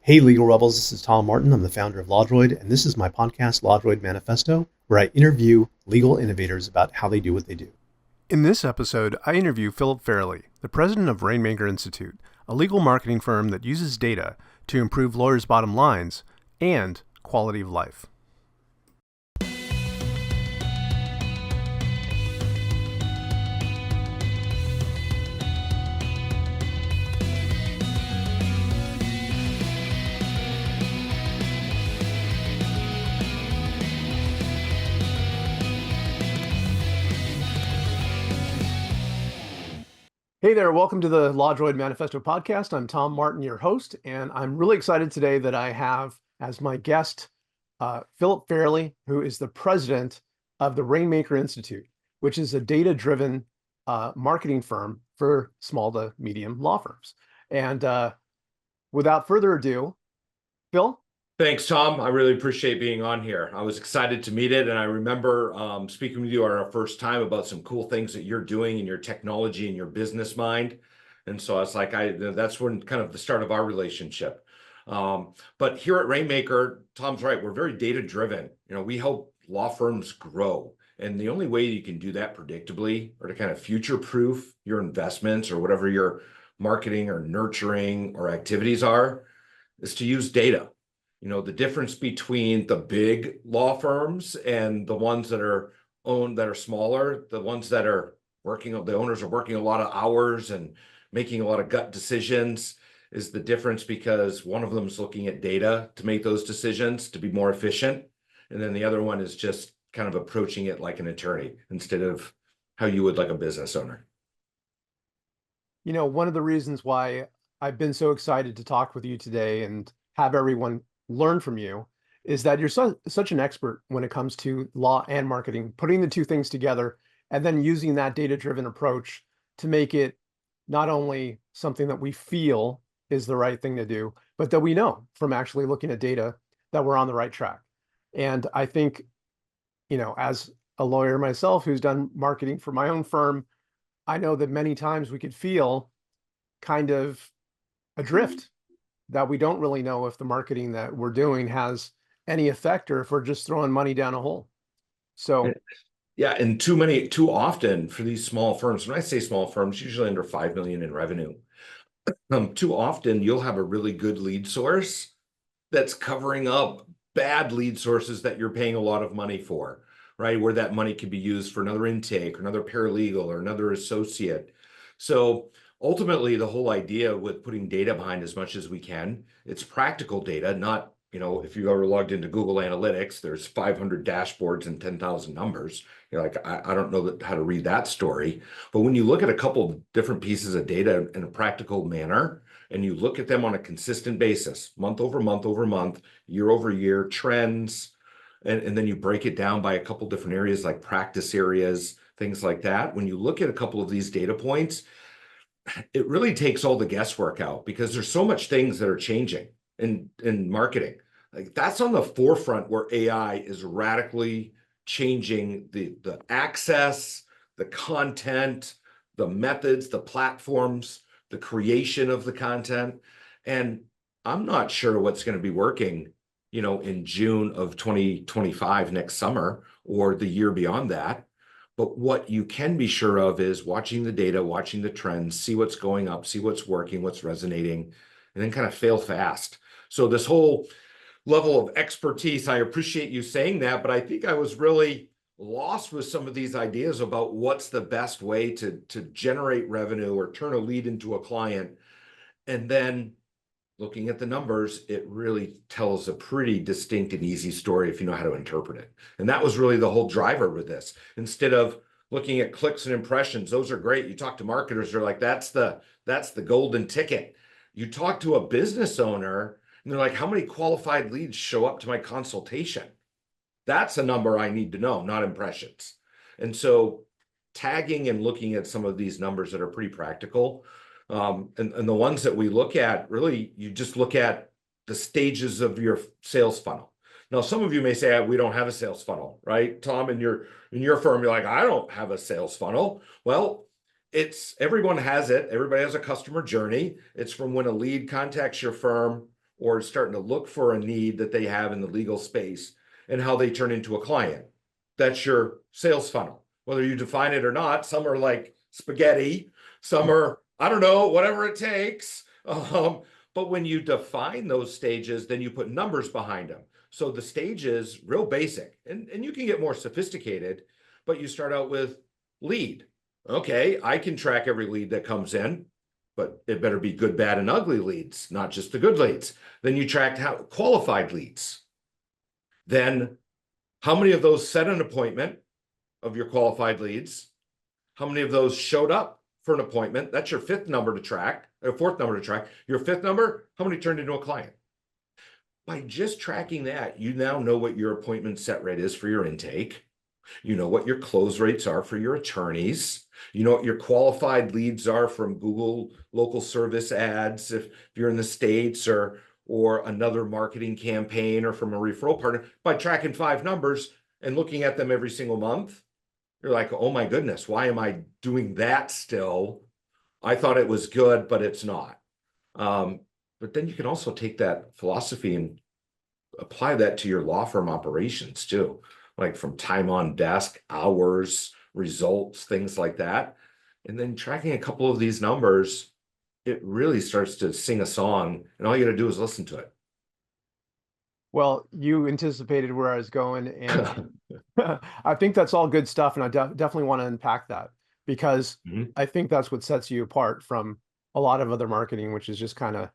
Hey, Legal Rebels, this is Tom Martin. I'm the founder of LawDroid, and this is my podcast, LawDroid Manifesto, where I interview legal innovators about how they do what they do. In this episode, I interview Philip Fairley, the president of Rainmaker Institute, a legal marketing firm that uses data to improve lawyers' bottom lines and quality of life. Hey there, welcome to the LawDroid Manifesto podcast. I'm Tom Martin, your host, and I'm really excited today that I have as my guest Philip Fairley, who is the president of the Rainmaker Institute, which is a data-driven marketing firm for small to medium law firms. And without further ado, Phil? Thanks, Tom. I really appreciate being on here. I was excited to meet it, and I remember speaking with you on our first time about some cool things that you're doing in your technology and your business mind. And so I was like, that's when kind of the start of our relationship. But here at Rainmaker, Tom's right, we're very data-driven. We help law firms grow. And the only way you can do that predictably or to kind of future-proof your investments or whatever your marketing or nurturing or activities are is to use data. The difference between the big law firms and the ones that are smaller, the ones that are the owners are working a lot of hours and making a lot of gut decisions, is the difference because one of them is looking at data to make those decisions to be more efficient. And then the other one is just kind of approaching it like an attorney instead of how you would like a business owner. One of the reasons why I've been so excited to talk with you today and have everyone learn from you is that you're such an expert when it comes to law and marketing, putting the two things together and then using that data-driven approach to make it not only something that we feel is the right thing to do, but that we know from actually looking at data that we're on the right track. And I think, as a lawyer myself who's done marketing for my own firm, I know that many times we could feel kind of adrift, that we don't really know if the marketing that we're doing has any effect or if we're just throwing money down a hole. So yeah, and too often for these small firms, when I say small firms, usually under 5 million in revenue, too often you'll have a really good lead source that's covering up bad lead sources that you're paying a lot of money for, right? Where that money could be used for another intake or another paralegal or another associate. So ultimately, the whole idea with putting data behind as much as we can, it's practical data, not, if you ever logged into Google Analytics, there's 500 dashboards and 10,000 numbers. You're like, I don't know how to read that story. But when you look at a couple of different pieces of data in a practical manner, and you look at them on a consistent basis, month over month over month, year over year, trends, and then you break it down by a couple different areas like practice areas, things like that. When you look at a couple of these data points, it really takes all the guesswork out because there's so much things that are changing in marketing. Like that's on the forefront where AI is radically changing the access, the content, the methods, the platforms, the creation of the content. And I'm not sure what's going to be working, in June of 2025 next summer or the year beyond that. But what you can be sure of is watching the data, watching the trends, see what's going up, see what's working, what's resonating, and then kind of fail fast. So this whole level of expertise, I appreciate you saying that, but I think I was really lost with some of these ideas about what's the best way to generate revenue or turn a lead into a client. And then looking at the numbers, it really tells a pretty distinct and easy story if you know how to interpret it. And that was really the whole driver with this. Instead of looking at clicks and impressions, those are great. You talk to marketers, they're like, that's the golden ticket. You talk to a business owner, and they're like, how many qualified leads show up to my consultation? That's a number I need to know, not impressions. And so tagging and looking at some of these numbers that are pretty practical, and the ones that we look at, really, you just look at the stages of your sales funnel. Now, some of you may say, we don't have a sales funnel, right? Tom, in your firm, you're like, I don't have a sales funnel. Well, everyone has it. Everybody has a customer journey. It's from when a lead contacts your firm or starting to look for a need that they have in the legal space and how they turn into a client. That's your sales funnel. Whether you define it or not, some are like spaghetti, some are, I don't know, whatever it takes. But when you define those stages, then you put numbers behind them. So the stage is real basic, and you can get more sophisticated, but you start out with lead. Okay, I can track every lead that comes in, but it better be good, bad, and ugly leads, not just the good leads. Then you track how qualified leads. Then how many of those set an appointment of your qualified leads? How many of those showed up for an appointment? That's your fifth number to track, or fourth number to track. Your fifth number, how many turned into a client? By just tracking that, you now know what your appointment set rate is for your intake. You know what your close rates are for your attorneys. You know what your qualified leads are from Google local service ads if you're in the States, or another marketing campaign, or from a referral partner. By tracking 5 numbers and looking at them every single month, you're like, oh my goodness, why am I doing that still? I thought it was good, but it's not. But then you can also take that philosophy and apply that to your law firm operations too, like from time on desk, hours, results, things like that. And then tracking a couple of these numbers, it really starts to sing a song, and all you got to do is listen to it. Well, you anticipated where I was going, and I think that's all good stuff, and I definitely want to unpack that, because I think that's what sets you apart from a lot of other marketing, which is just kind of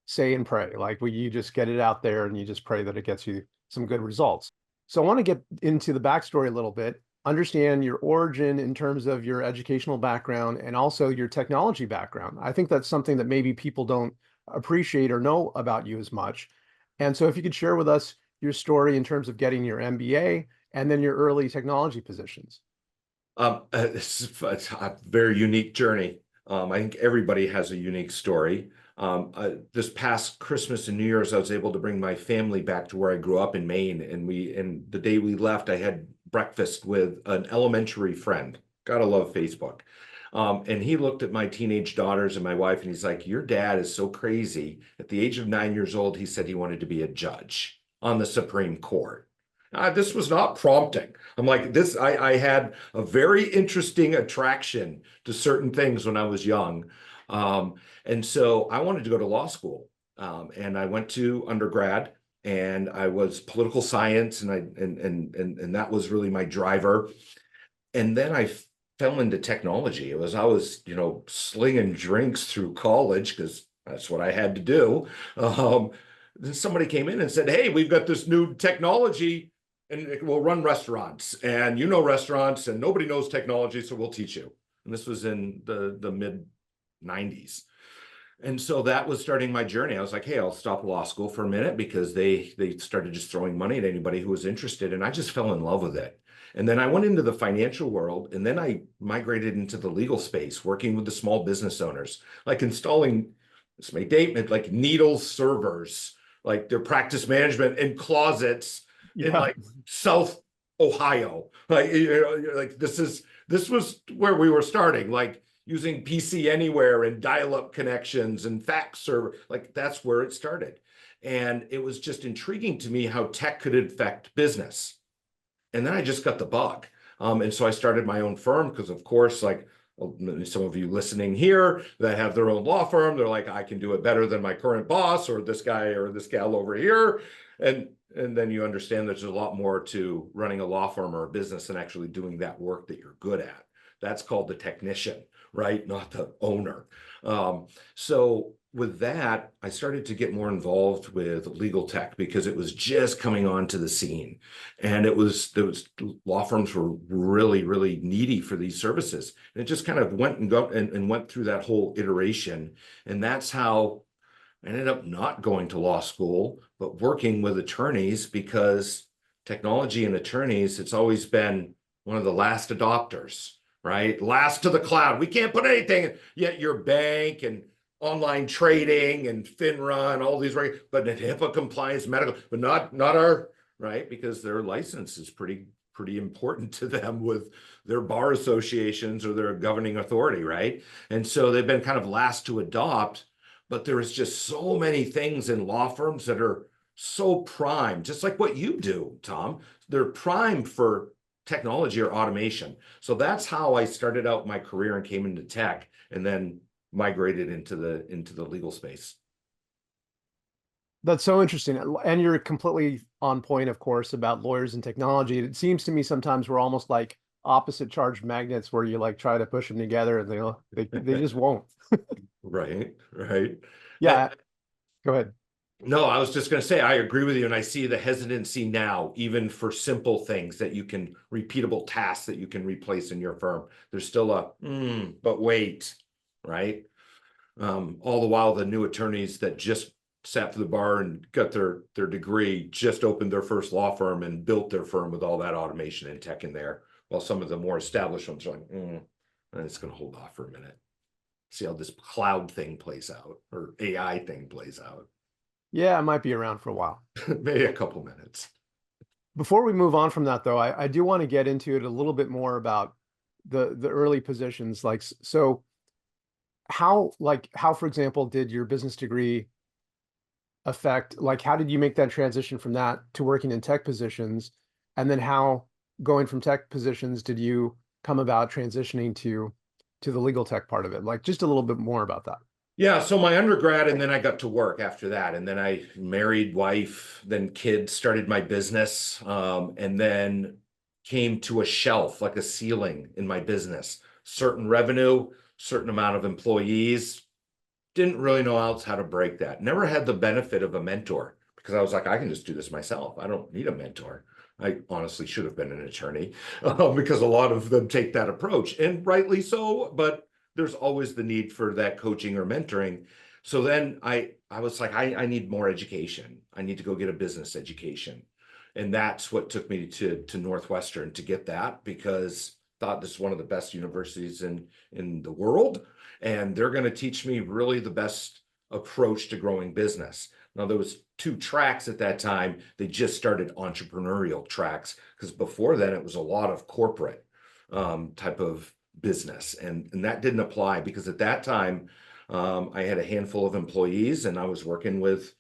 say and pray. Like, you just get it out there and you just pray that it gets you some good results. So I want to get into the backstory a little bit, understand your origin in terms of your educational background and also your technology background. I think that's something that maybe people don't appreciate or know about you as much. And so if you could share with us your story in terms of getting your MBA and then your early technology positions. It's a very unique journey. I think everybody has a unique story. This past Christmas and New Year's, I was able to bring my family back to where I grew up in Maine, and the day we left, I had breakfast with an elementary friend. Gotta love Facebook. And he looked at my teenage daughters and my wife, and he's like, "Your dad is so crazy. At the age of 9 years old, he said he wanted to be a judge on the Supreme Court." This was not prompting. I'm like, I had a very interesting attraction to certain things when I was young. And so I wanted to go to law school. And I went to undergrad, and I was political science, and that was really my driver. And then I fell into technology. I was, slinging drinks through college because that's what I had to do. Then somebody came in and said, "Hey, we've got this new technology, and it will run restaurants, and restaurants, and nobody knows technology, so we'll teach you." And this was in the mid 90s. And so that was starting my journey. I was like, "Hey, I'll stop law school for a minute," because they started just throwing money at anybody who was interested. And I just fell in love with it. And then I went into the financial world, and then I migrated into the legal space, working with the small business owners, like installing, this may date me, like needle servers, like their practice management in closets in like South Ohio. Like this was where we were starting, like using PC Anywhere and dial-up connections and fax server. Like that's where it started. And it was just intriguing to me how tech could affect business. And then I just got the bug. And so I started my own firm because, of course, like some of you listening here that have their own law firm, they're like, "I can do it better than my current boss or this guy or this gal over here." And then you understand there's a lot more to running a law firm or a business than actually doing that work that you're good at. That's called the technician, right? Not the owner. So with that, I started to get more involved with legal tech because it was just coming onto the scene. And law firms were really, really needy for these services. And it just kind of went and went through that whole iteration. And that's how I ended up not going to law school, but working with attorneys, because technology and attorneys, it's always been one of the last adopters, right? Last to the cloud. We can't put anything, yet your bank and online trading and FINRA and all these, right? But HIPAA compliance, medical, but not our, right? Because their license is pretty important to them with their bar associations or their governing authority, right? And so they've been kind of last to adopt. but there is just so many things in law firms that are so prime, just like what you do, Tom. They're prime for technology or automation. So that's how I started out my career and came into tech, and then migrated into the legal space. That's so interesting. And you're completely on point, of course, about lawyers and technology. It seems to me sometimes we're almost like opposite charged magnets where you like try to push them together and they just won't. Right, right. Yeah, go ahead. No, I was just going to say, I agree with you. And I see the hesitancy now, even for simple things that you can, repeatable tasks that you can replace in your firm. There's still a, but wait, right? All the while, the new attorneys that just sat for the bar and got their degree just opened their first law firm and built their firm with all that automation and tech in there. While some of the more established ones are like, it's going to hold off for a minute. See how this cloud thing plays out, or AI thing plays out. Yeah, it might be around for a while. Maybe a couple minutes. Before we move on from that, though, I do want to get into it a little bit more about the early positions. Like, so how, for example, did your business degree affect, like, how did you make that transition from that to working in tech positions? And then how, going from tech positions, did you come about transitioning to the legal tech part of it? Like, just a little bit more about that. Yeah, so my undergrad, and then I got to work after that. And then I married, wife, then kids, started my business, and then came to a shelf, like a ceiling in my business. Certain revenue, certain amount of employees. Didn't really know else how to break that. Never had the benefit of a mentor, because I was like, I can just do this myself. I don't need a mentor. I honestly should have been an attorney, because a lot of them take that approach, and rightly so, but there's always the need for that coaching or mentoring. So then I was like, I need more education. I need to go get a business education. And that's what took me to Northwestern to get that, because I thought this is one of the best universities in the world. And they're going to teach me really the best approach to growing business. Now, there was 2 tracks at that time. They just started entrepreneurial tracks, because before then it was a lot of corporate type of business, and that didn't apply, because at that time I had a handful of employees, and I was working with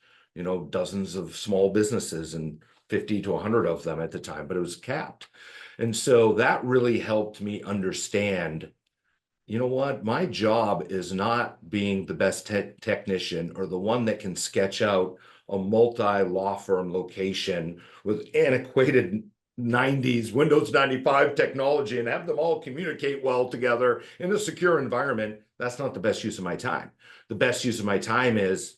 dozens of small businesses, and 50 to 100 of them at the time, but it was capped. And so that really helped me understand, you know what, my job is not being the best technician or the one that can sketch out a multi-law firm location with antiquated 90s Windows 95 technology and have them all communicate well together in a secure environment. That's not the best use of my time. The best use of my time is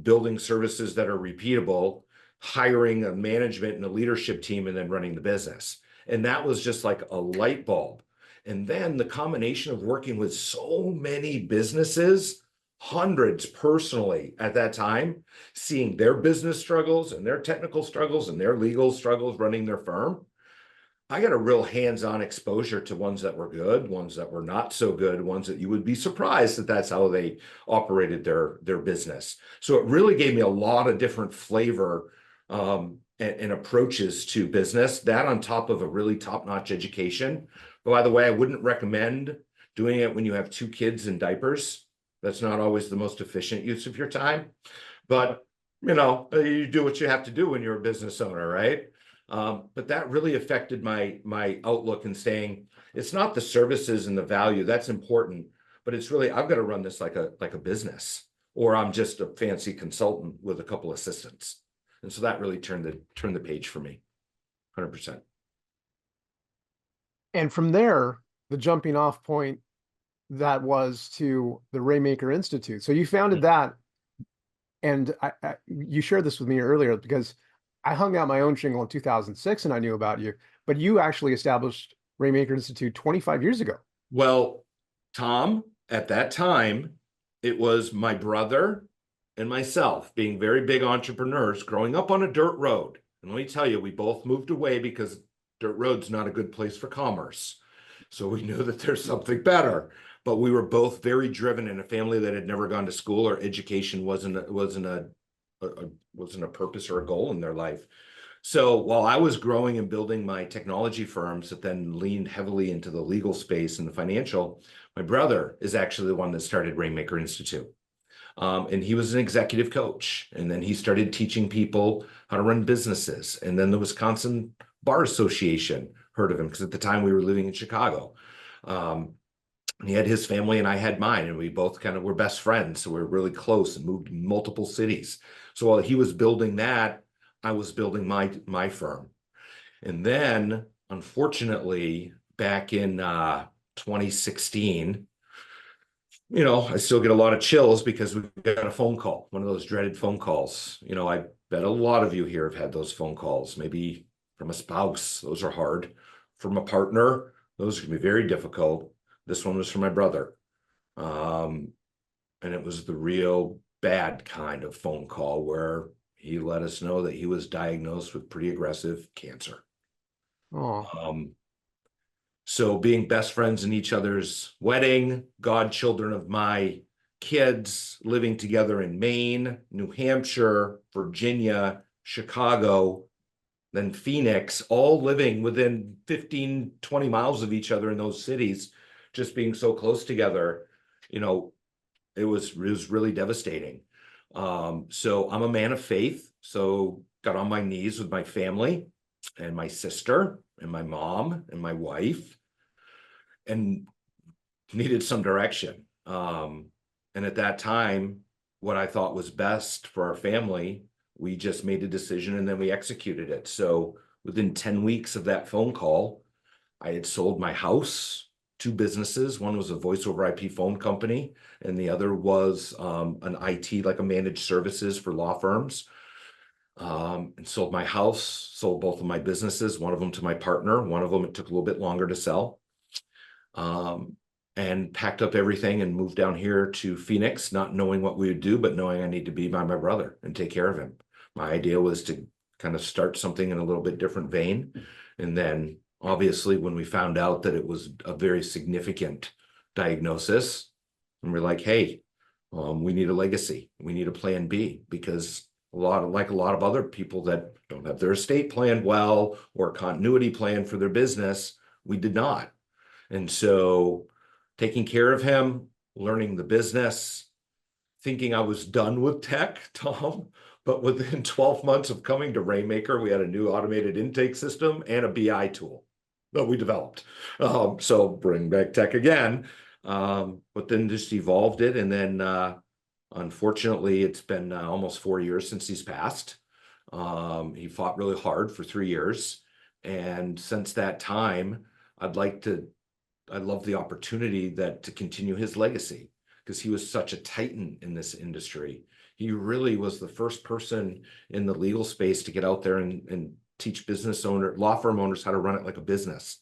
building services that are repeatable, hiring a management and a leadership team, and then running the business. And that was just like a light bulb. And then the combination of working with so many businesses, hundreds personally at that time, seeing their business struggles and their technical struggles and their legal struggles running their firm, I got a real hands-on exposure to ones that were good, ones that were not so good, ones that you would be surprised that that's how they operated their business. So it really gave me a lot of different flavor and approaches to business, that on top of a really top-notch education. But by the way, I wouldn't recommend doing it when you have 2 kids in diapers. That's not always the most efficient use of your time. But, you do what you have to do when you're a business owner, right? But that really affected my outlook in saying, it's not the services and the value, that's important, but it's really, I've got to run this like a business, or I'm just a fancy consultant with a couple assistants. And so that really turned the page for me, 100%. And from there, the jumping off point that was to the Rainmaker Institute. So you founded that, and you shared this with me earlier, because I hung out my own shingle in 2006 and I knew about you, but you actually established Rainmaker Institute 25 years ago. Well, Tom, at that time, it was my brother and myself being very big entrepreneurs growing up on a dirt road. And let me tell you, we both moved away because dirt road's not a good place for commerce. So we knew that there's something better. But we were both very driven in a family that had never gone to school, or education wasn't a purpose or a goal in their life. So while I was growing and building my technology firms that then leaned heavily into the legal space and the financial, my brother is actually the one that started Rainmaker Institute. And he was an executive coach. And then he started teaching people how to run businesses. And then the Wisconsin Bar Association heard of him because at the time we were living in Chicago. And he had his family and I had mine, and we both kind of were best friends. So we were really close and moved multiple cities. So while he was building that, I was building my firm. And then, unfortunately, back in 2016, I still get a lot of chills because we got a phone call, one of those dreaded phone calls. I bet a lot of you here have had those phone calls, maybe from a spouse. Those are hard. From a partner, those can be very difficult. This one was from my brother. And it was the real bad kind of phone call where he let us know that he was diagnosed with pretty aggressive cancer. Oh, So being best friends in each other's wedding, godchildren of my kids, living together in Maine, New Hampshire, Virginia, Chicago, then Phoenix, all living within 15, 20 miles of each other in those cities, just being so close together, it was really devastating. So I'm a man of faith. So got on my knees with my family and my sister and my mom and my wife and needed some direction. And at that time, what I thought was best for our family, we just made a decision and then we executed it. So within 10 weeks of that phone call, I had sold my house, 2 businesses. One was a voice over IP phone company, and the other was an IT, like a managed services for law firms. And sold my house, sold both of my businesses, one of them to my partner, one of them it took a little bit longer to sell. And packed up everything and moved down here to Phoenix, not knowing what we would do, but knowing I need to be by my brother and take care of him. My idea was to kind of start something in a little bit different vein. And then obviously when we found out that it was a very significant diagnosis, and we're like, hey, we need a legacy. We need a plan B, because a lot of other people that don't have their estate planned well or continuity plan for their business, we did not. And so taking care of him, learning the business, thinking I was done with tech, Tom, but within 12 months of coming to Rainmaker, we had a new automated intake system and a BI tool that we developed. So bring back tech again, but then just evolved it. And then unfortunately, it's been almost 4 years since he's passed. He fought really hard for 3 years. And since that time, I love the opportunity to continue his legacy, because he was such a titan in this industry. He really was the first person in the legal space to get out there and teach law firm owners how to run it like a business,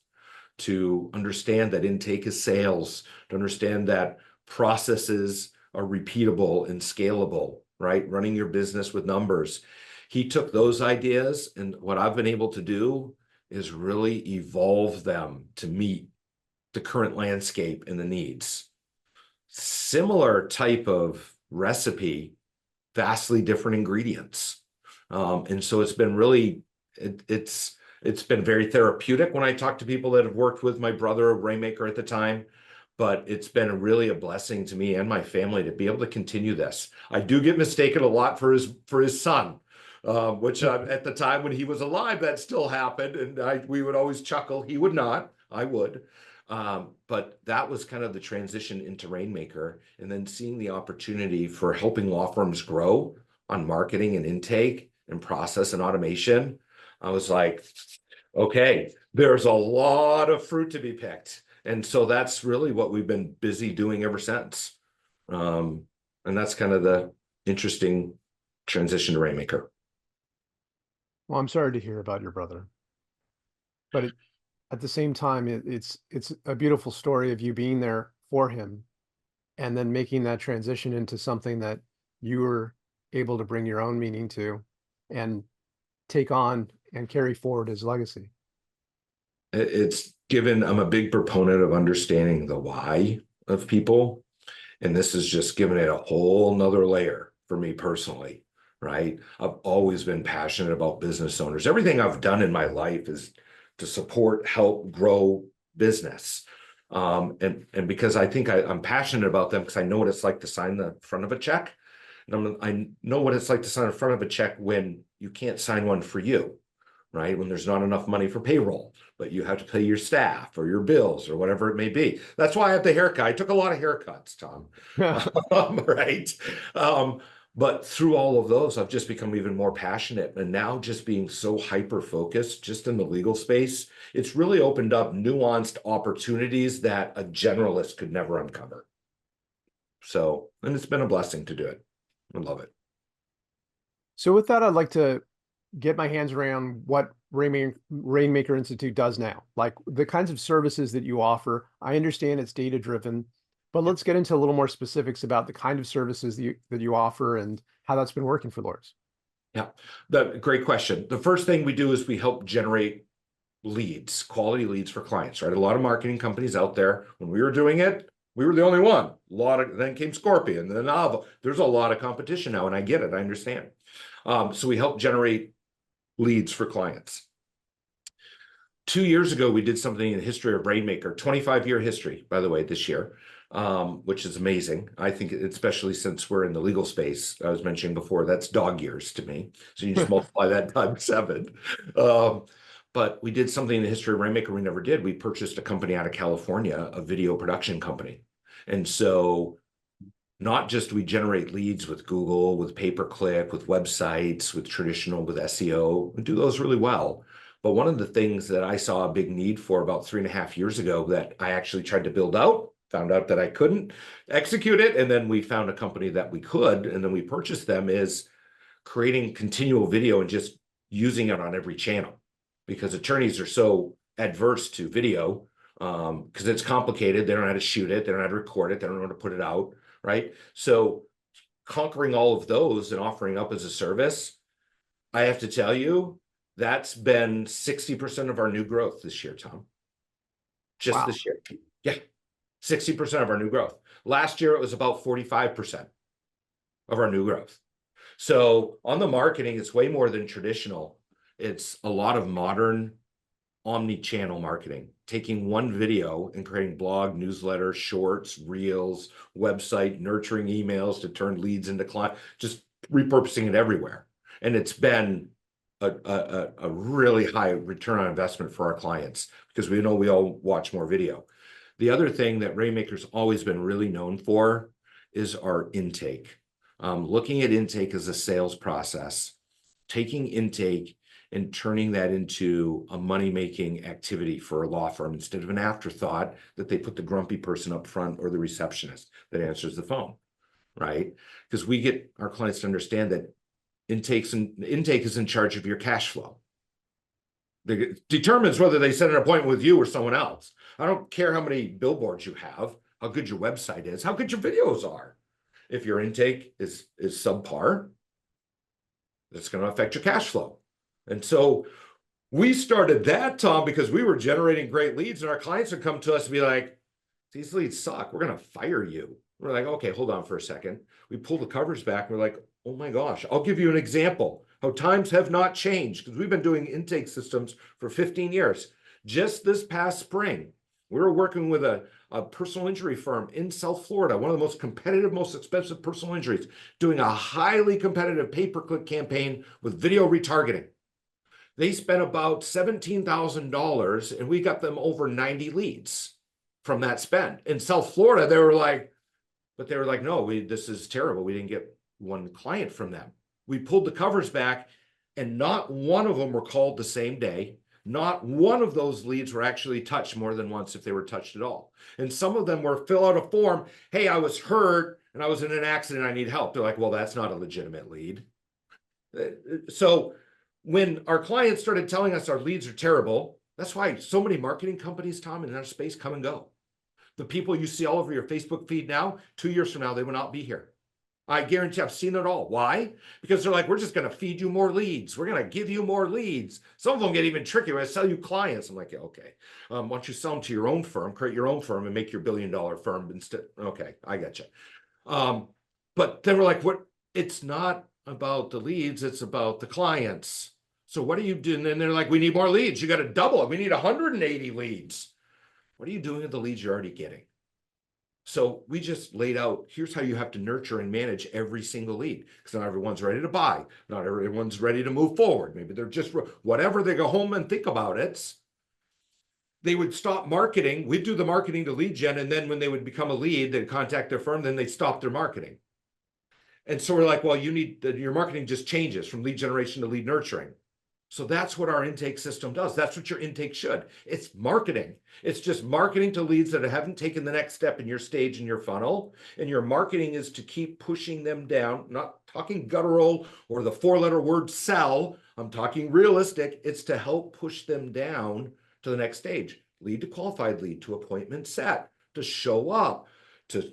to understand that intake is sales, to understand that processes are repeatable and scalable, right? Running your business with numbers. He took those ideas, and what I've been able to do is really evolve them to meet the current landscape and the needs. Similar type of recipe, vastly different ingredients. And so it's been really, it's been very therapeutic when I talk to people that have worked with my brother, Rainmaker at the time, but it's been really a blessing to me and my family to be able to continue this. I do get mistaken a lot for his son, which at the time when he was alive, that still happened. And we would always chuckle. He would not, I would. But that was kind of the transition into Rainmaker, and then seeing the opportunity for helping law firms grow on marketing and intake and process and automation. I was like, okay, there's a lot of fruit to be picked. And so that's really what we've been busy doing ever since. And that's kind of the interesting transition to Rainmaker. well, I'm sorry to hear about your brother, but at the same time, it's a beautiful story of you being there for him and then making that transition into something that you were able to bring your own meaning to and take on and carry forward his legacy. I'm a big proponent of understanding the why of people. And this has just given it a whole nother layer for me personally, right? I've always been passionate about business owners. Everything I've done in my life is to support, help grow business. And because I think I'm passionate about them, because I know what it's like to sign the front of a check. And I know what it's like to sign in front of a check when you can't sign one for you, right? When there's not enough money for payroll, but you have to pay your staff or your bills or whatever it may be. That's why I have the haircut. I took a lot of haircuts, Tom. Right. But through all of those, I've just become even more passionate. And now just being so hyper focused just in the legal space, it's really opened up nuanced opportunities that a generalist could never uncover. So, and it's been a blessing to do it. I love it. So with that, I'd like to get my hands around what Rainmaker Institute does now, like the kinds of services that you offer. I understand it's data driven, but let's get into a little more specifics about the kind of services that you offer and how that's been working for lawyers. Yeah, great question. The first thing we do is we help generate leads, quality leads for clients, right? A lot of marketing companies out there, when we were doing it, we were the only one. Then came Scorpion, then Ava. There's a lot of competition now, and I get it, I understand. So we help generate leads for clients. 2 years ago, we did something in the history of Rainmaker, 25-year history, by the way, this year, which is amazing. I think, especially since we're in the legal space, I was mentioning before, that's dog years to me. So you just multiply that times 7. But we did something in the history of Rainmaker we never did. We purchased a company out of California, a video production company. And so not just we generate leads with Google, with pay-per-click, with websites, with traditional, with SEO, we do those really well. But one of the things that I saw a big need for about 3.5 years ago that I actually tried to build out, found out that I couldn't execute it, and then we found a company that we could, and then we purchased them, is creating continual video and just using it on every channel. Because attorneys are so adverse to video because it's complicated. They don't know how to shoot it. They don't know how to record it. They don't know how to put it out, right? So conquering all of those and offering up as a service, I have to tell you, that's been 60% of our new growth this year, Tom. Just Wow. this year. Yeah, 60% of our new growth. Last year, it was about 45% of our new growth. So on the marketing, it's way more than traditional. It's a lot of modern omni-channel marketing, taking one video and creating blog, newsletter, shorts, reels, website, nurturing emails to turn leads into clients, just repurposing it everywhere. And it's been a really high return on investment for our clients because we know we all watch more video. The other thing that Rainmaker's always been really known for is our intake. Looking at intake as a sales process, taking intake and turning that into a money-making activity for a law firm instead of an afterthought that they put the grumpy person up front or the receptionist that answers the phone, right? Because we get our clients to understand that intake is in charge of your cash flow. It determines whether they set an appointment with you or someone else. I don't care how many billboards you have, how good your website is, how good your videos are. If your intake is subpar, that's going to affect your cash flow. And so we started that, Tom, because we were generating great leads and our clients would come to us and be like, these leads suck. We're going to fire you. We're like, okay, hold on for a second. We pull the covers back. And we're like, oh my gosh, I'll give you an example how times have not changed because we've been doing intake systems for 15 years. Just this past spring, we were working with a personal injury firm in South Florida, one of the most competitive, most expensive personal injuries, doing a highly competitive pay-per-click campaign with video retargeting. They spent about $17,000 and we got them over 90 leads from that spend. In South Florida, they were like, no, this is terrible. We didn't get one client from them. We pulled the covers back and not one of them were called the same day. Not one of those leads were actually touched more than once if they were touched at all. And some of them were fill out a form. Hey, I was hurt and I was in an accident. I need help. They're like, well, that's not a legitimate lead. So when our clients started telling us our leads are terrible, that's why so many marketing companies, Tom, in our space come and go. The people you see all over your Facebook feed now, 2 years from now, they will not be here. I guarantee I've seen it all. Why? Because they're like, we're just going to feed you more leads. We're going to give you more leads. Some of them get even trickier. I sell you clients. I'm like, yeah, okay. Why don't you sell them to your own firm, create your own firm and make your billion-dollar firm instead? Okay, I get you. But then we're like, what? It's not about the leads. It's about the clients. So what are you doing? And they're like, we need more leads. You got to double it. We need 180 leads. What are you doing with the leads you're already getting? So we just laid out, here's how you have to nurture and manage every single lead. Because not everyone's ready to buy. Not everyone's ready to move forward. Maybe they're just, whatever, they go home and think about it. They would stop marketing. We'd do the marketing to lead gen. And then when they would become a lead, they'd contact their firm, then they'd stop their marketing. And so we're like, well, your marketing just changes from lead generation to lead nurturing. So that's what our intake system does. That's what your intake should. It's marketing. It's just marketing to leads that haven't taken the next step in your stage in your funnel. And your marketing is to keep pushing them down, not talking guttural or the 4-letter word sell. I'm talking realistic. It's to help push them down to the next stage. Lead to qualified lead, to appointment set, to show up, to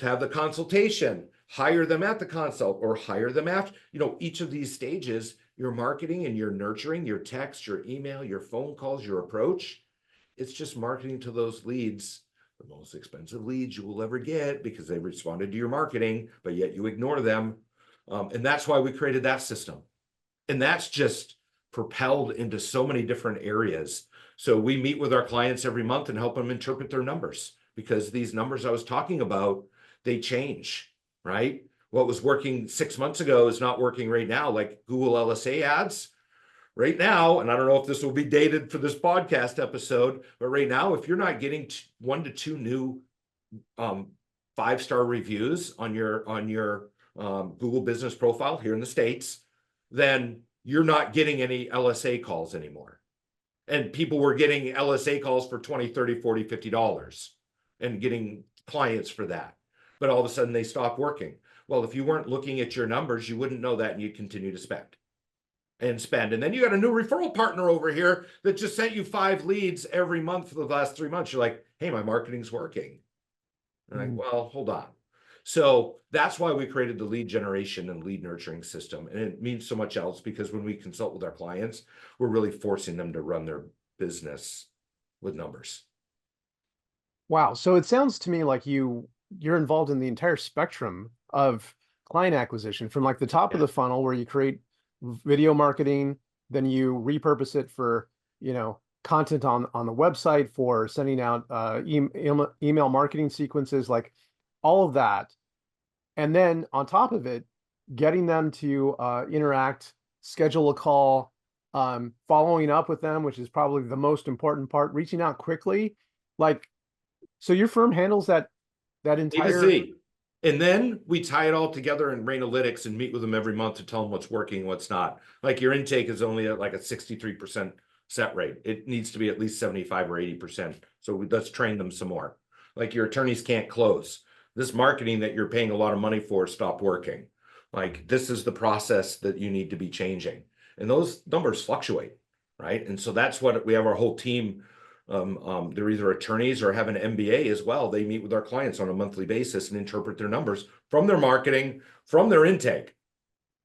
have the consultation, hire them at the consult or hire them after, each of these stages. Your marketing and your nurturing, your text, your email, your phone calls, your approach, it's just marketing to those leads, the most expensive leads you will ever get because they responded to your marketing, but yet you ignore them. And that's why we created that system. And that's just propelled into so many different areas. So we meet with our clients every month and help them interpret their numbers, because these numbers I was talking about, they change, right? What was working 6 months ago is not working right now, like Google LSA ads right now. And I don't know if this will be dated for this podcast episode, but right now, if you're not getting 1 to 2 new 5-star reviews on your Google business profile here in the States, then you're not getting any LSA calls anymore. And people were getting LSA calls for $20, $30, $40, $50 and getting clients for that. But all of a sudden they stopped working. Well, if you weren't looking at your numbers, you wouldn't know that, and you'd continue to spend. And then you got a new referral partner over here that just sent you 5 leads every month for the last 3 months. You're like, hey, my marketing's working. And like, well, hold on. So that's why we created the lead generation and lead nurturing system. And it means so much else, because when we consult with our clients, we're really forcing them to run their business with numbers. Wow. So it sounds to me like you're involved in the entire spectrum of client acquisition, from like the top of the funnel where you create video marketing, then you repurpose it for, content on the website, for sending out email marketing sequences, like all of that. And then on top of it, getting them to interact, schedule a call, following up with them, which is probably the most important part, reaching out quickly. Like, so your firm handles that entire. A to Z. And then we tie it all together in Rainalytics and meet with them every month to tell them what's working, what's not. Like your intake is only at like a 63% set rate. It needs to be at least 75 or 80%. So let's train them some more. Like your attorneys can't close. This marketing that you're paying a lot of money for stopped working. Like this is the process that you need to be changing. And those numbers fluctuate, right? And so that's what we have our whole team. They're either attorneys or have an MBA as well. They meet with our clients on a monthly basis and interpret their numbers from their marketing, from their intake,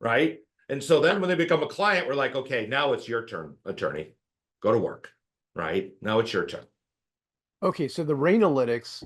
right? And so then when they become a client, we're like, okay, now it's your turn, attorney. Go to work, right? Now it's your turn. Okay, so the Rainalytics,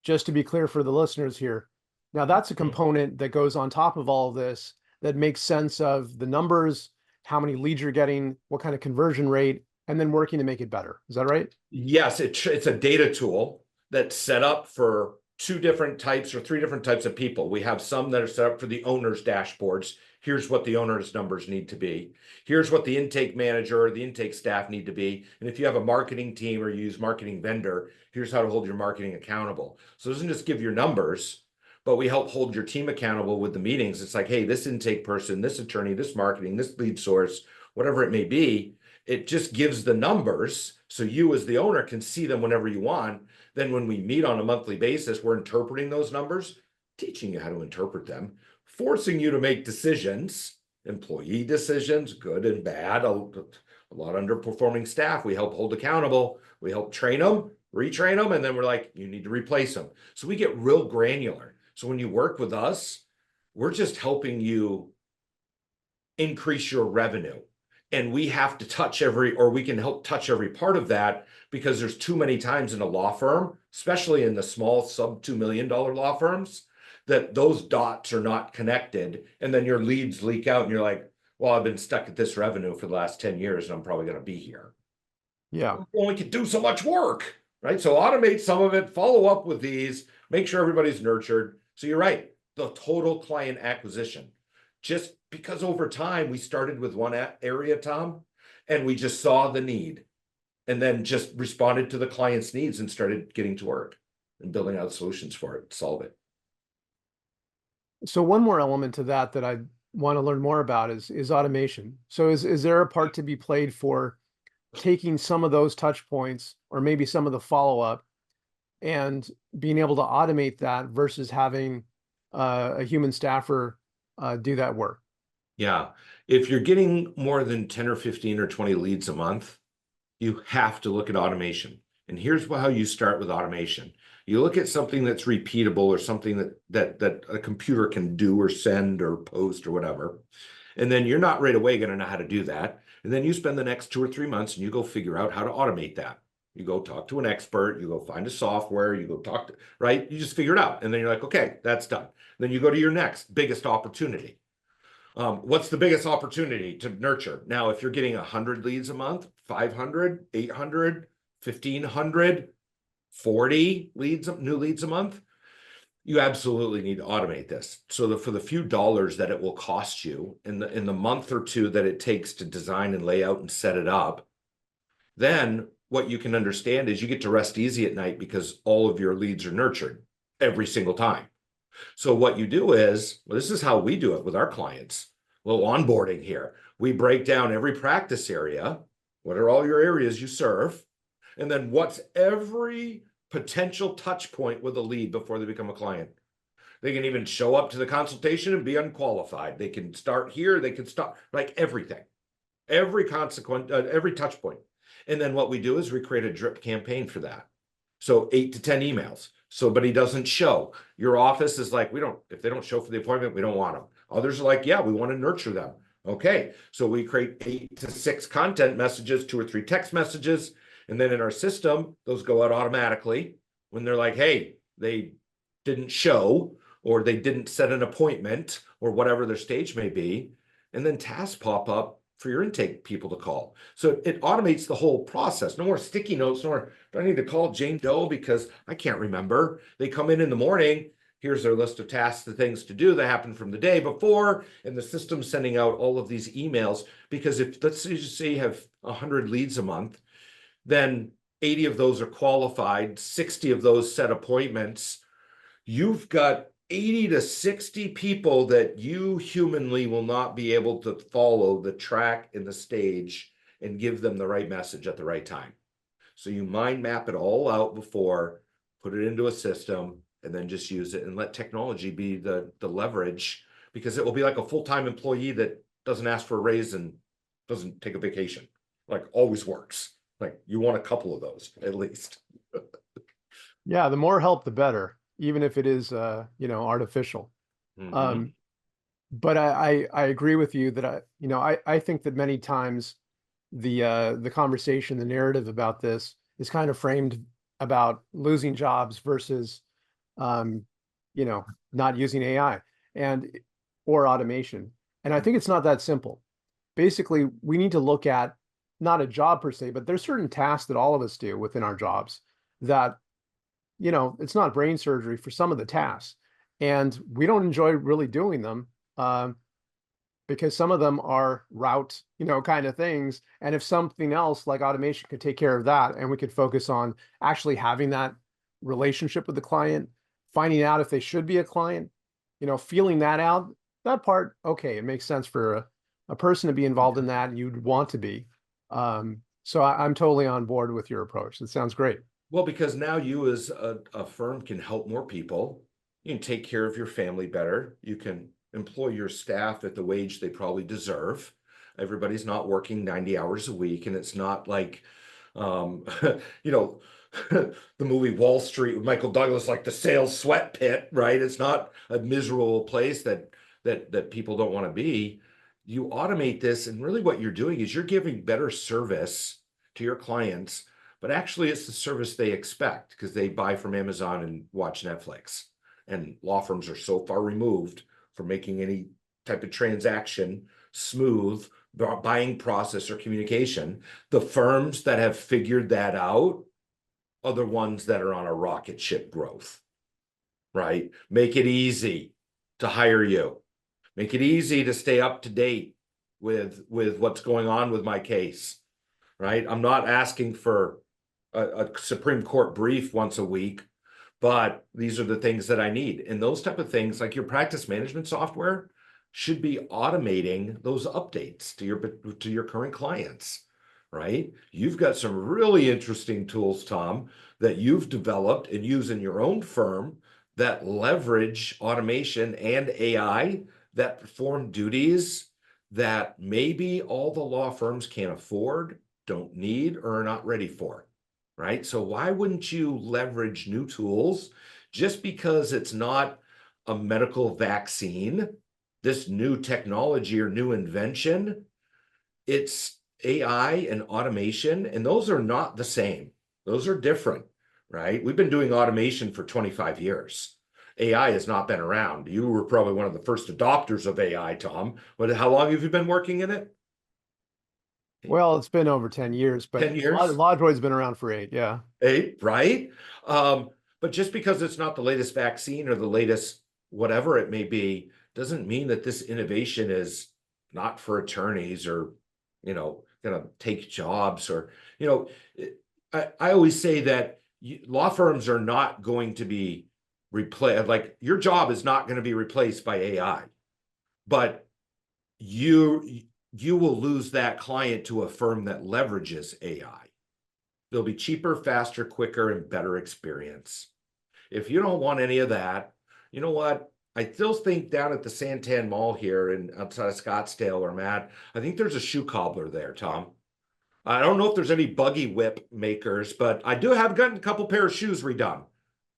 just to be clear for the listeners here, now that's a component that goes on top of all of this that makes sense of the numbers, how many leads you're getting, what kind of conversion rate, and then working to make it better. Is that right? Yes, it's a data tool that's set up for 2 different types or 3 different types of people. We have some that are set up for the owner's dashboards. Here's what the owner's numbers need to be. Here's what the intake manager or the intake staff need to be. And if you have a marketing team or you use marketing vendor, here's how to hold your marketing accountable. So it doesn't just give your numbers, but we help hold your team accountable with the meetings. It's like, hey, this intake person, this attorney, this marketing, this lead source, whatever it may be, it just gives the numbers so you as the owner can see them whenever you want. Then when we meet on a monthly basis, we're interpreting those numbers, teaching you how to interpret them, forcing you to make decisions, employee decisions, good and bad. A lot of underperforming staff, we help hold accountable. We help train them, retrain them, and then we're like, you need to replace them. So we get real granular. So when you work with us, we're just helping you increase your revenue. And we have to we can help touch every part of that, because there's too many times in a law firm, especially in the small sub $2 million law firms, that those dots are not connected. And then your leads leak out and you're like, well, I've been stuck at this revenue for the last 10 years and I'm probably going to be here. Yeah. We only can do so much work, right? So automate some of it, follow up with these. Make sure everybody's nurtured. So you're right, the total client acquisition. Just because over time we started with one area, Tom, and we just saw the need and then just responded to the client's needs and started getting to work and building out solutions for it, solve it. So one more element to that I want to learn more about is automation. So is there a part to be played for taking some of those touch points or maybe some of the follow-up and being able to automate that versus having a human staffer do that work? Yeah. If you're getting more than 10 or 15 or 20 leads a month, you have to look at automation. And here's how you start with automation. You look at something that's repeatable or something that a computer can do or send or post or whatever. And then you're not right away going to know how to do that. And then you spend the next 2 or 3 months and you go figure out how to automate that. You go talk to an expert, you go find a software, you go talk to, right? You just figure it out. And then you're like, okay, that's done. Then you go to your next biggest opportunity. What's the biggest opportunity to nurture? Now, if you're getting 100 leads a month, 500, 800, 1,500, 40 leads, new leads a month, you absolutely need to automate this. So that for the few dollars that it will cost you in the month or two that it takes to design and lay out and set it up, then what you can understand is you get to rest easy at night because all of your leads are nurtured every single time. So what you do is, well, this is how we do it with our clients. A little onboarding here. We break down every practice area. What are all your areas you serve? And then what's every potential touch point with a lead before they become a client? They can even show up to the consultation and be unqualified. They can start here. They can stop, like everything, every consequence, every touch point. And then what we do is we create a drip campaign for that. So 8 to 10 emails. Somebody doesn't show. Your office is like, if they don't show for the appointment, we don't want them. Others are like, yeah, we want to nurture them. Okay. So we create 8 to 6 content messages, 2 or 3 text messages. And then in our system, those go out automatically when they're like, hey, they didn't show or they didn't set an appointment or whatever their stage may be. And then tasks pop up for your intake people to call. So it automates the whole process. No more sticky notes, no more, do I need to call Jane Doe because I can't remember. They come in the morning, here's their list of tasks, the things to do that happened from the day before, and the system's sending out all of these emails because if, let's just say you have 100 leads a month, then 80 of those are qualified, 60 of those set appointments. You've got 80 to 60 people that you humanly will not be able to follow the track and the stage and give them the right message at the right time. So you mind map it all out before, put it into a system, and then just use it and let technology be the leverage, because it will be like a full-time employee that doesn't ask for a raise and doesn't take a vacation. Like always works. Like you want a couple of those at least. Yeah, the more help, the better, even if it is, artificial. Mm-hmm. But I agree with you that I think that many times the conversation, the narrative about this is kind of framed about losing jobs versus, not using AI or automation. And I think it's not that simple. Basically, we need to look at not a job per se, but there's certain tasks that all of us do within our jobs that, it's not brain surgery for some of the tasks. And we don't enjoy really doing them because some of them are route, kind of things. And if something else like automation could take care of that, and we could focus on actually having that relationship with the client, finding out if they should be a client, feeling that out, that part, okay, it makes sense for a person to be involved in that, and you'd want to be. So I'm totally on board with your approach. That sounds great. Well, because now you as a firm can help more people. You can take care of your family better. You can employ your staff at the wage they probably deserve. Everybody's not working 90 hours a week, and it's not like, the movie Wall Street with Michael Douglas, like the sales sweat pit, right? It's not a miserable place that people don't want to be. You automate this, and really what you're doing is you're giving better service to your clients, but actually it's the service they expect because they buy from Amazon and watch Netflix. And law firms are so far removed from making any type of transaction smooth, buying process or communication. The firms that have figured that out are the ones that are on a rocket ship growth. right? Make it easy to hire you. Make it easy to stay up to date with what's going on with my case, right? I'm not asking for a Supreme Court brief once a week, but these are the things that I need. And those type of things, like your practice management software, should be automating those updates to your current clients, right? You've got some really interesting tools, Tom, that you've developed and use in your own firm that leverage automation and AI that perform duties that maybe all the law firms can't afford, don't need, or are not ready for, right? So why wouldn't you leverage new tools just because it's not a medical vaccine, this new technology or new invention? It's AI and automation, and those are not the same. Those are different, right? We've been doing automation for 25 years. AI has not been around. You were probably one of the first adopters of AI, Tom. But how long have you been working in it? Well, it's been over 10 years, but 10 years? LawDroid's been around for 8, yeah. 8, right? But just because it's not the latest vaccine or the latest whatever it may be, doesn't mean that this innovation is not for attorneys or, gonna take jobs or, I always say that law firms are not going to be replaced. Like your job is not going to be replaced by AI, but you will lose that client to a firm that leverages AI. They'll be cheaper, faster, quicker, and better experience. If you don't want any of that, you know what? I still think down at the Santan Mall here in outside of Scottsdale where I'm at, I think there's a shoe cobbler there, Tom. I don't know if there's any buggy whip makers, but I do have gotten a couple pair of shoes redone.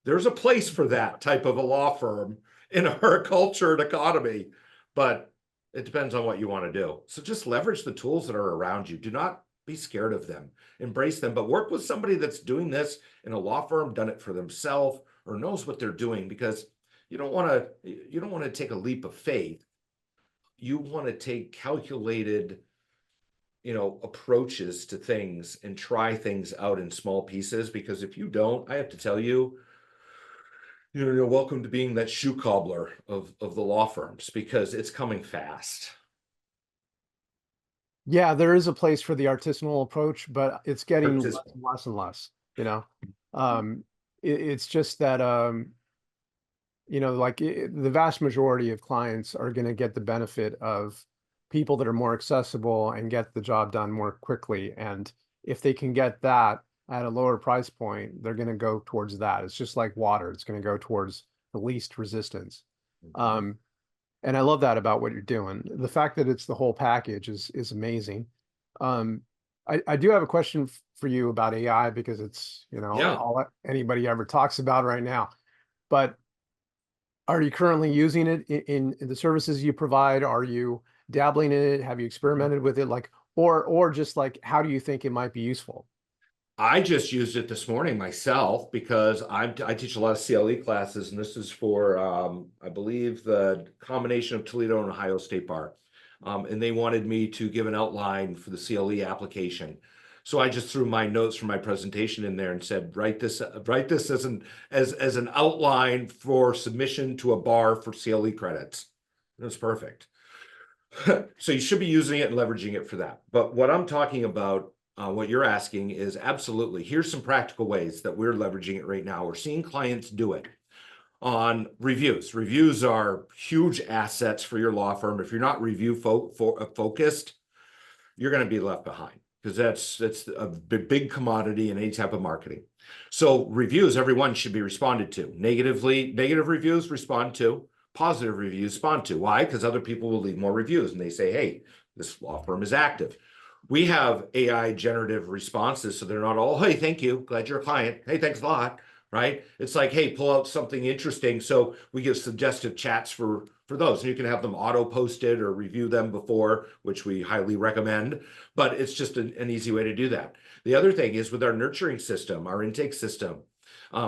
There's a place for that type of a law firm in our culture and economy, but it depends on what you want to do. So just leverage the tools that are around you. Do not be scared of them. Embrace them, but work with somebody that's doing this in a law firm, done it for themselves, or knows what they're doing, because you don't want to take a leap of faith. You want to take calculated, approaches to things and try things out in small pieces, because if you don't, I have to tell you, you're welcome to being that shoe cobbler of the law firms, because it's coming fast. Yeah, there is a place for the artisanal approach, but it's getting less Artisanal. and less and less, it's just that, like the vast majority of clients are going to get the benefit of people that are more accessible and get the job done more quickly. And if they can get that at a lower price point, they're going to go towards that. It's just like water. It's going to go towards the least resistance. And I love that about what you're doing. The fact that it's the whole package is amazing. I do have a question for you about AI, because it's, Yeah. all anybody ever talks about right now. But are you currently using it in the services you provide? Are you dabbling in it? Have you experimented with it? Or just like, how do you think it might be useful? I just used it this morning myself because I teach a lot of CLE classes, and this is for I believe the combination of Toledo and Ohio State Bar, and they wanted me to give an outline for the CLE application. So I just threw my notes from my presentation in there and said, write this as an outline for submission to a bar for CLE credits. It was perfect. So you should be using it and leveraging it for that. But what I'm talking about, what you're asking is absolutely, here's some practical ways that we're leveraging it right now. We're seeing clients do it on reviews. Reviews are huge assets for your law firm. If you're not review focused, you're going to be left behind, because that's a big commodity in any type of marketing. So reviews, everyone should be responded to. Negative reviews, respond to. Positive reviews, respond to. Why? Because other people will leave more reviews and they say, hey, this law firm is active. We have AI generative responses, so they're not all, hey, thank you, glad you're a client. Hey, thanks a lot, right? It's like, hey, pull out something interesting. So we give suggestive chats for those, and you can have them auto posted or review them before, which we highly recommend, but it's just an easy way to do that. The other thing is with our nurturing system, our intake system,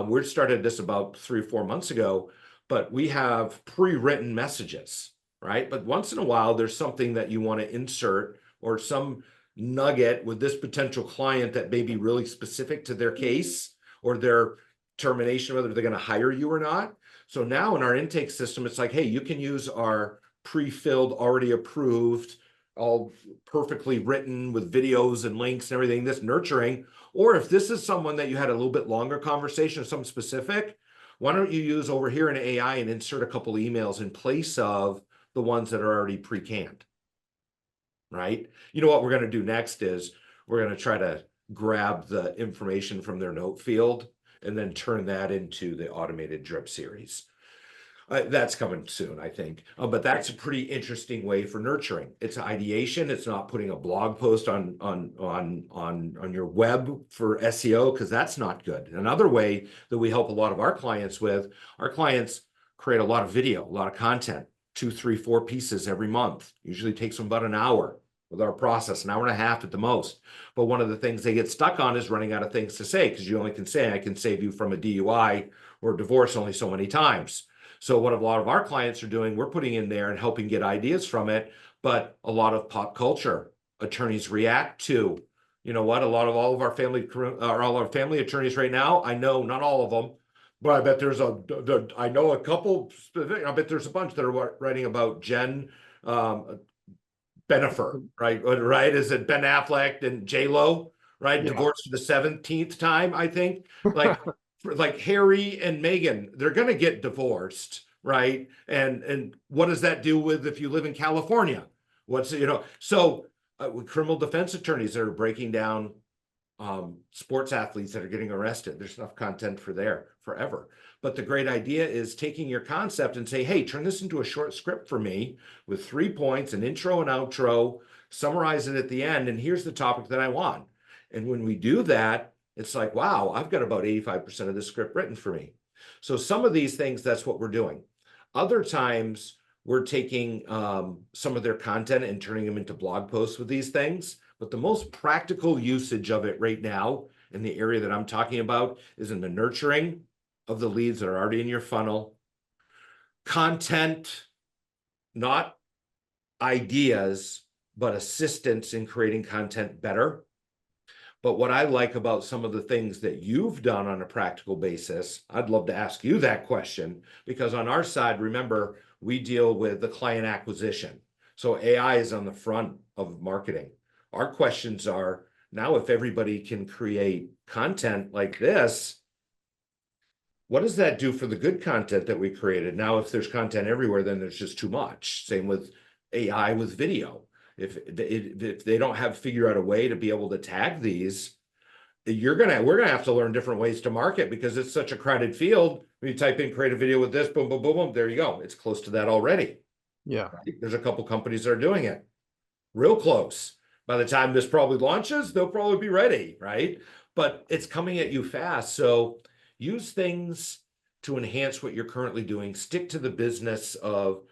we started this about 3 or 4 months ago, but we have pre-written messages, right? But once in a while, there's something that you want to insert, or some nugget with this potential client that may be really specific to their case or their determination whether they're going to hire you or not. So now in our intake system, it's like, hey, you can use our pre-filled, already approved, all perfectly written with videos and links and everything, this nurturing. Or if this is someone that you had a little bit longer conversation, something specific, why don't you use over here in AI and insert a couple of emails in place of the ones that are already pre-canned, right? You know what we're going to do next is we're going to try to grab the information from their note field and then turn that into the automated drip series. That's coming soon, I think. But that's a pretty interesting way for nurturing. It's ideation. It's not putting a blog post on your web for SEO, because that's not good. Another way that we help a lot of our clients create a lot of video, a lot of content, 2, 3, 4 pieces every month. Usually takes them about an hour with our process, an hour and a half at the most. But one of the things they get stuck on is running out of things to say, because you only can say, I can save you from a DUI or divorce only so many times. So what a lot of our clients are doing, we're putting in there and helping get ideas from it. But a lot of pop culture attorneys react to, you know what, all of our family attorneys right now, I know not all of them, but I bet I know a couple, I bet there's a bunch that are writing about Jen Benifer, right? Right? Is it Ben Affleck and J-Lo, right? Yeah. Divorced for the 17th time, I think. Like Harry and Meghan, they're going to get divorced, right? And what does that do with if you live in California? So with criminal defense attorneys that are breaking down sports athletes that are getting arrested, there's enough content for there forever. But the great idea is taking your concept and say, hey, turn this into a short script for me with 3 points, an intro and outro, summarize it at the end, and here's the topic that I want. And when we do that, it's like, wow, I've got about 85% of the script written for me. So some of these things, that's what we're doing. Other times, we're taking some of their content and turning them into blog posts with these things. But the most practical usage of it right now in the area that I'm talking about is in the nurturing of the leads that are already in your funnel. Content, not ideas, but assistance in creating content better. But what I like about some of the things that you've done on a practical basis, I'd love to ask you that question, because on our side, remember, we deal with the client acquisition. So AI is on the front of marketing. Our questions are, now if everybody can create content like this, what does that do for the good content that we created? Now, if there's content everywhere, then there's just too much. Same with AI with video. If they don't figure out a way to be able to tag these, we're gonna have to learn different ways to market, because it's such a crowded field. When you type in create a video with this, boom, boom, boom, boom, there you go. It's close to that already. Yeah. Right? There's a couple companies that are doing it real close. By the time this probably launches, they'll probably be ready, right? But it's coming at you fast. So use things to enhance what you're currently doing. Stick to the business of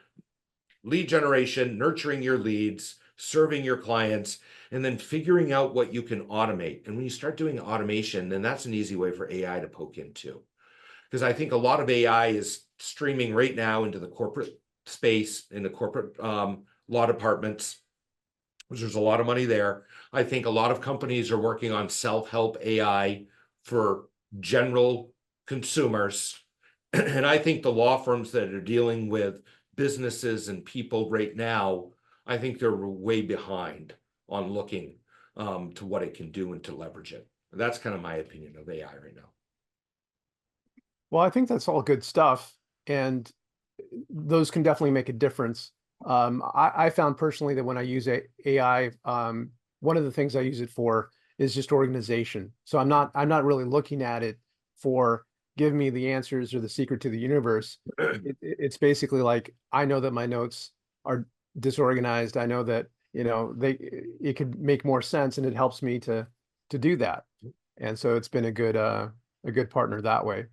lead generation, nurturing your leads, serving your clients, and then figuring out what you can automate. And when you start doing automation, then that's an easy way for AI to poke into. Because I think a lot of AI is streaming right now into the corporate space, in the corporate law departments, which there's a lot of money there. I think a lot of companies are working on self-help AI for general consumers. And I think the law firms that are dealing with businesses and people right now, I think they're way behind on looking to what it can do and to leverage it. That's kind of my opinion of AI right now. Well, I think that's all good stuff, and those can definitely make a difference. I found personally that when I use AI, one of the things I use it for is just organization. So I'm not really looking at it for give me the answers or the secret to the universe. It's basically like, I know that my notes are disorganized. I know that, it could make more sense, and it helps me to do that. And so it's been a good partner that way.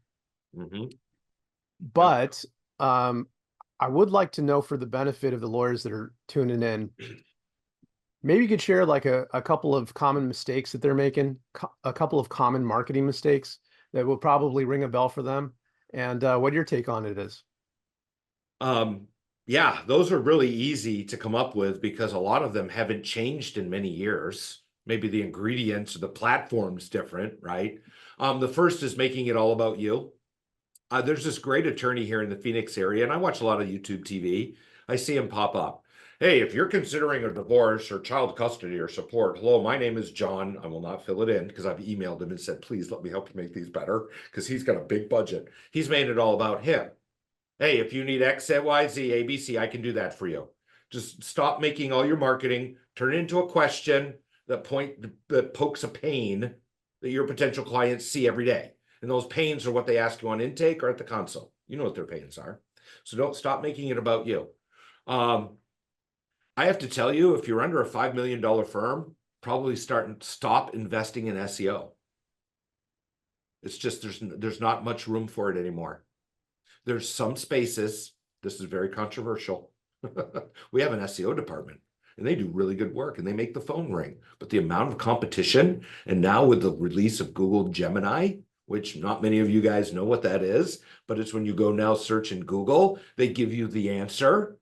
Mm-hmm. But I would like to know, for the benefit of the lawyers that are tuning in, maybe you could share like a couple of common mistakes that they're making, a couple of common marketing mistakes that will probably ring a bell for them, and what your take on it is. Yeah, those are really easy to come up with, because a lot of them haven't changed in many years, Maybe the ingredients or the platform's different, right? The first is making it all about you. There's this great attorney here in the Phoenix area, and I watch a lot of YouTube TV. I see him pop up. Hey, if you're considering a divorce or child custody or support, hello, my name is John. I will not fill it in because I've emailed him and said, please let me help you make these better because he's got a big budget. He's made it all about him. Hey, if you need X, Y, Z, A, B, C, I can do that for you. Just stop making all your marketing, turn it into a question that pokes a pain that your potential clients see every day. And those pains are what they ask you on intake or at the console. You know what their pains are. So don't stop making it about you. I have to tell you, if you're under a $5 million firm, probably stop investing in SEO. It's just there's not much room for it anymore. There's some spaces, this is very controversial. We have an SEO department and they do really good work and they make the phone ring. But the amount of competition, and now with the release of Google Gemini, which not many of you guys know what that is, but it's when you go now search in Google, they give you the answer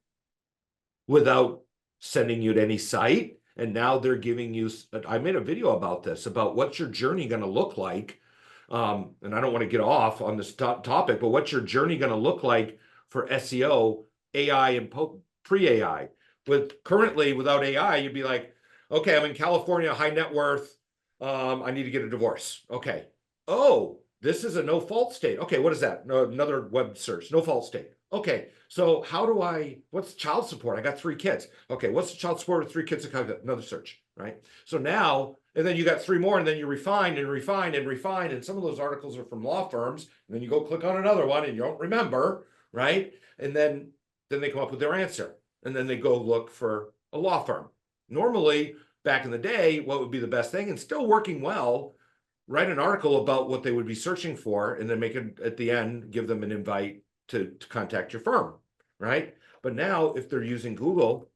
without sending you to any site. And now they're giving you, I made a video about this, about what's your journey going to look like. And I don't want to get off on this topic, but what's your journey going to look like for SEO, AI, and pre-AI? Currently, without AI, you'd be like, okay, I'm in California, high net worth. I need to get a divorce. Okay. Oh, this is a no fault state. Okay, what is that? No, another web search, no fault state. Okay, so what's child support? I got 3 kids. Okay, what's the child support with 3 kids? Another search, right? So now, and then you got 3 more, and then you refine and refine and refine, and some of those articles are from law firms, and then you go click on another one, and you don't remember, right? And then they come up with their answer, and then they go look for a law firm. Normally, back in the day, what would be the best thing, and still working well, write an article about what they would be searching for, and then make it at the end, give them an invite to contact your firm, right? But now if they're using Google,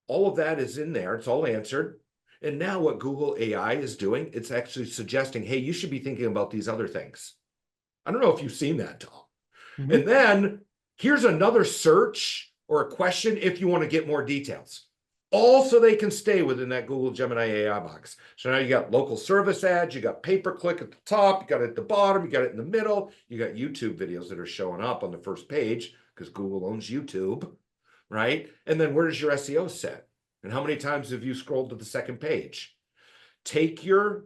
all of that is in there. It's all answered. And now what Google AI is doing, it's actually suggesting, hey, you should be thinking about these other things. I don't know if you've seen that, Tom. Mm-hmm. And then here's another search or a question if you want to get more details. All so they can stay within that Google Gemini AI box. So now you got local service ads, you got pay-per-click at the top, you got it at the bottom, you got it in the middle, you got YouTube videos that are showing up on the first page because Google owns YouTube, right? And then where's your SEO set? And how many times have you scrolled to the second page? If you're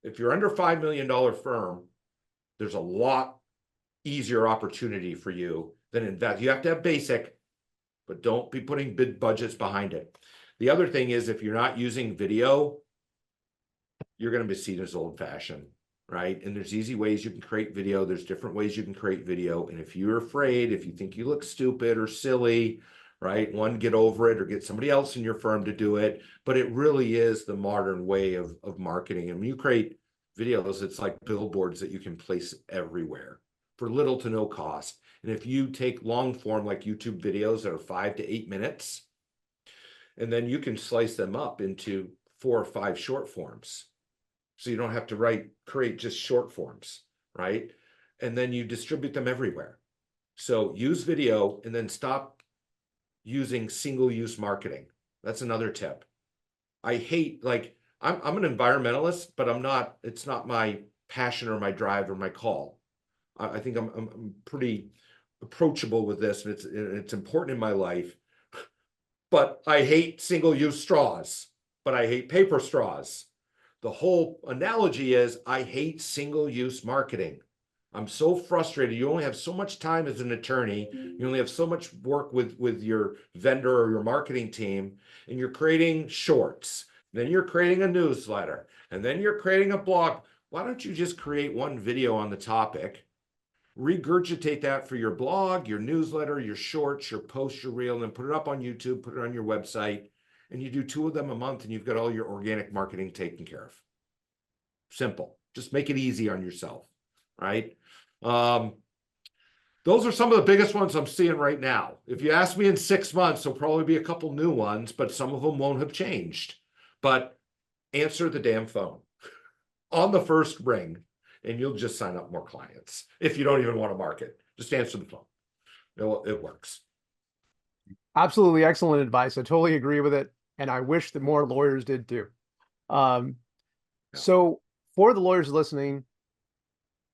under $5 million firm, there's a lot easier opportunity for you than invest. You have to have basic, but don't be putting big budgets behind it. The other thing is, if you're not using video, you're going to be seen as old-fashioned, right? And there's easy ways you can create video. There's different ways you can create video. And if you're afraid, if you think you look stupid or silly, right? One, get over it or get somebody else in your firm to do it. But it really is the modern way of marketing. And when you create videos, it's like billboards that you can place everywhere for little to no cost. And if you take long form, like YouTube videos that are 5 to 8 minutes, and then you can slice them up into 4 or 5 short forms. So you don't have to create just short forms, right? And then you distribute them everywhere. So use video and then stop using single-use marketing. That's another tip. I hate, I'm an environmentalist, but it's not my passion or my drive or my call. I think I'm pretty approachable with this, and it's important in my life. But I hate single-use straws, but I hate paper straws. The whole analogy is I hate single-use marketing. I'm so frustrated. You only have so much time as an attorney. You only have so much work with your vendor or your marketing team, and you're creating shorts. Then you're creating a newsletter, and then you're creating a blog. Why don't you just create one video on the topic, regurgitate that for your blog, your newsletter, your shorts, your post, your reel, and then put it up on YouTube, put it on your website, and you do 2 of them a month, and you've got all your organic marketing taken care of. Simple. Just make it easy on yourself, right? Those are some of the biggest ones I'm seeing right now. If you ask me in 6 months, there'll probably be a couple new ones, but some of them won't have changed. But answer the damn phone on the first ring, and you'll just sign up more clients. If you don't even want to market, just answer the phone. It works. Absolutely excellent advice. I totally agree with it. And I wish that more lawyers did too. So for the lawyers listening,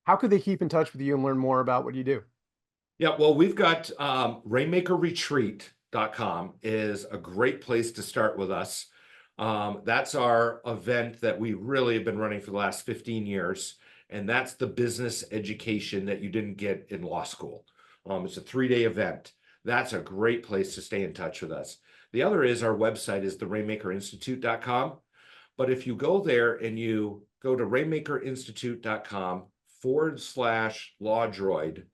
how could they keep in touch with you and learn more about what you do? Yeah, well, we've got rainmakerretreat.com is a great place to start with us. That's our event that we really have been running for the last 15 years. And that's the business education that you didn't get in law school. It's a 3-day event. That's a great place to stay in touch with us. The other is our website is the rainmakerinstitute.com. But if you go there and you go to rainmakerinstitute.com/LawDroid,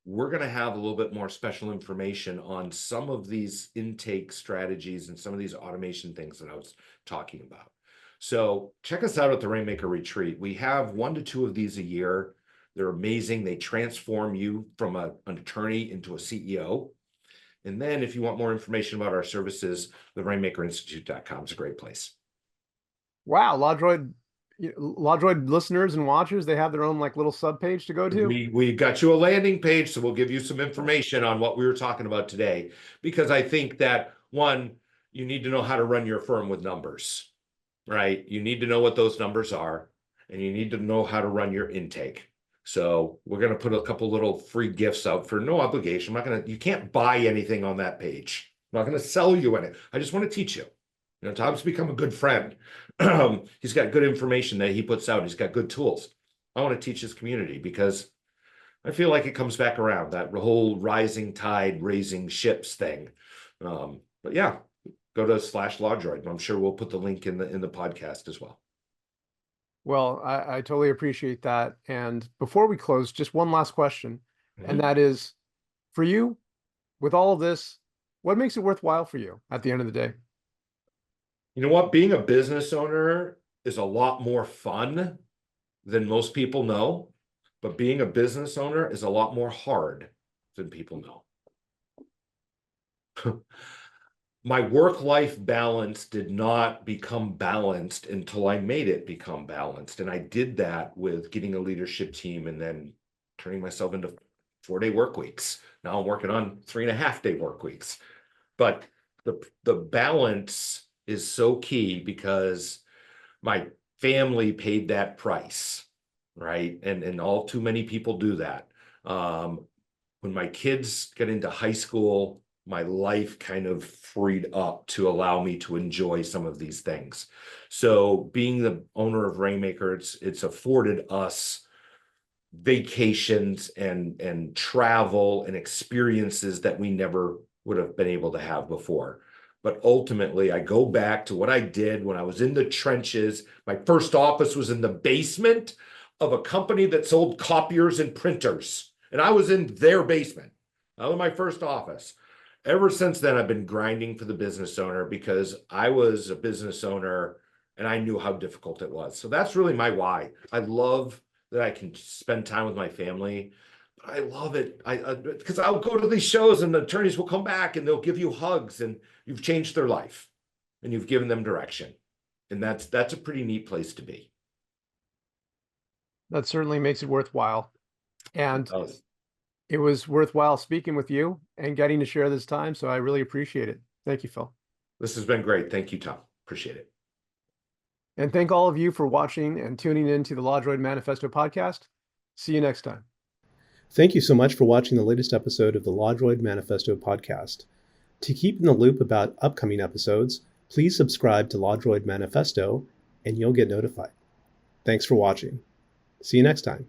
we're going to have a little bit more special information on some of these intake strategies and some of these automation things that I was talking about. So check us out at the Rainmaker Retreat. We have 1 to 2 of these a year. They're amazing. They transform you from an attorney into a CEO. And then if you want more information about our services, the rainmakerinstitute.com is a great place. Wow, LawDroid listeners and watchers, they have their own like little sub page to go to. We got you a landing page, so we'll give you some information on what we were talking about today, because I think that one, you need to know how to run your firm with numbers, right? You need to know what those numbers are, and you need to know how to run your intake. So we're going to put a couple little free gifts out for no obligation. You can't buy anything on that page. I'm not going to sell you anything. I just want to teach you. You know, Tom's become a good friend. He's got good information that he puts out. He's got good tools. I want to teach his community because I feel like it comes back around, that whole rising tide, raising ships thing. But yeah, go to /LawDroid. I'm sure we'll put the link in the podcast as well. Well, I totally appreciate that. And before we close, just one last question. And that is, for you, with all of this, what makes it worthwhile for you at the end of the day? You know what? Being a business owner is a lot more fun than most people know, but being a business owner is a lot more hard than people know. My work-life balance did not become balanced until I made it become balanced. And I did that with getting a leadership team and then turning myself into 4-day work weeks. Now I'm working on 3.5-day work weeks. But the balance is so key because my family paid that price, right? And all too many people do that. When my kids get into high school, my life kind of freed up to allow me to enjoy some of these things. So being the owner of Rainmaker, it's afforded us vacations and travel and experiences that we never would have been able to have before. But ultimately, I go back to what I did when I was in the trenches. My first office was in the basement of a company that sold copiers and printers. And I was in their basement. That was my first office. Ever since then, I've been grinding for the business owner because I was a business owner and I knew how difficult it was. So that's really my why. I love that I can spend time with my family. I love it. Because I'll go to these shows and the attorneys will come back and they'll give you hugs and you've changed their life and you've given them direction. And that's a pretty neat place to be. That certainly makes it worthwhile. And it was worthwhile speaking with you and getting to share this time. So I really appreciate it. Thank you, Phil. This has been great. Thank you, Tom. Appreciate it. And thank all of you for watching and tuning in to the LawDroid Manifesto podcast. See you next time. Thank you so much for watching the latest episode of the LawDroid Manifesto podcast. To keep in the loop about upcoming episodes, please subscribe to LawDroid Manifesto and you'll get notified. Thanks for watching. See you next time.